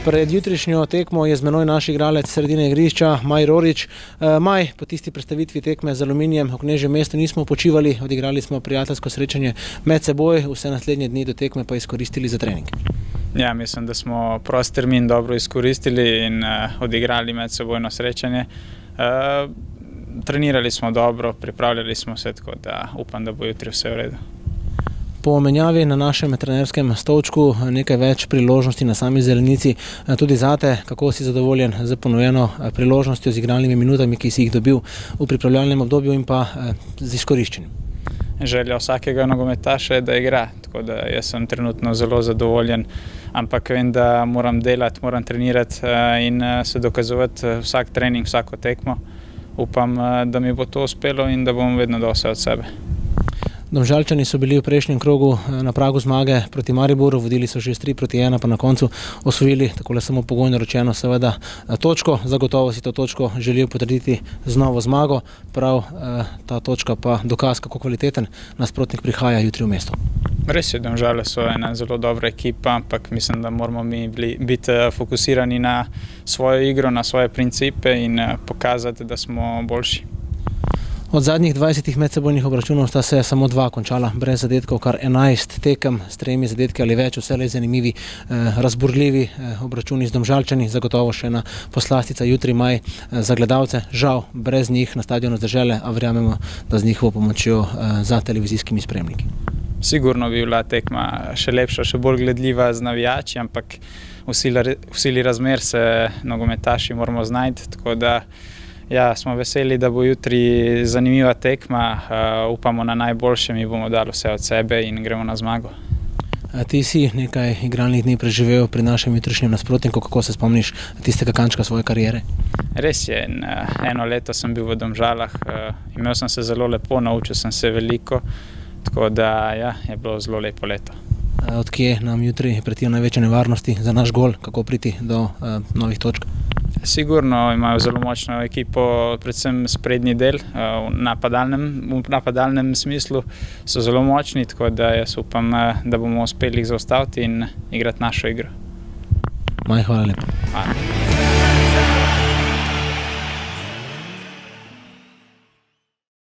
Pred jutrišnjo tekmo je z menoj naš igralec sredine igrišča, Maj Rorič. Maj, po tisti predstavitvi tekme z Aluminijem v Knežjem mestu nismo počivali, odigrali smo prijateljsko srečanje med seboj, vse naslednje dni do tekme pa izkoristili za trening. Ja, mislim, da smo prost termin dobro izkoristili in odigrali medsebojno srečanje. Trenirali smo dobro, pripravljali smo se, tako da upam, da bo jutri vse v redu. Po menjavi na našem trenerskem stolčku nekaj več priložnosti na sami zelenici. Tudi zate, kako si zadovoljen z ponujeno priložnostjo, z igralnimi minutami, ki si jih dobil v pripravljalnem obdobju in pa z izkoriščenjem? Želja vsakega nogometaša je, da igra, tako da jaz sem trenutno zelo zadovoljen, ampak vem, da moram delati, moram trenirati in se dokazovati vsak trening, vsako tekmo. Upam, da mi bo to uspelo in da bom vedno dal vse od sebe. Domžalčani so bili v prejšnjem krogu na pragu zmage proti Mariboru, vodili so že s 3-1, pa na koncu osvojili, takole samo pogojno rečeno, seveda točko. Zagotovo si to točko želijo potrditi z novo zmago, prav ta točka pa dokaz, kako kvaliteten nasprotnik prihaja jutri v mesto. Res je, Domžale so ena zelo dobra ekipa, ampak mislim, da moramo mi biti fokusirani na svojo igro, na svoje principe in pokazati, da smo boljši. Od zadnjih 20 medsebojnih obračunov sta se samo 2 končala brez zadetkov, kar 11 tekem s 3 zadetki ali več, vselej zanimivi, razburljivi obračuni z Domžalčani, zagotovo še ena poslastica jutri, Maj, za gledalce. Žal, brez njih na stadionu z Dežele, a verjamemo, da z njihovo pomočjo za televizijskimi spremniki. Sigurno bi bila tekma še lepša, še bolj gledljiva z navijači, ampak v sili razmer se nogometaši moramo znajti, tako da ja, smo veseli, da bo jutri zanimiva tekma, upamo na najboljše, mi bomo dali vse od sebe in gremo na zmago. Ti si nekaj igralnih dni preživel pri našem jutrišnjem nasprotniku, kako se spomniš tistega kančka svoje kariere? Res je, eno leto sem bil v Domžalah, imel sem se zelo lepo, naučil sem se veliko, tako da ja, je bilo zelo lepo leto. Odkje nam jutri pretijo največje nevarnosti za naš gol, kako priti do novih točk? Sigurno imajo zelo močno ekipo, predvsem sprednji del, v napadalnem smislu so zelo močni, tako da jaz upam, da bomo uspeli jih zaustaviti in igrati našo igro. Maj, hvala lepa. Hvala.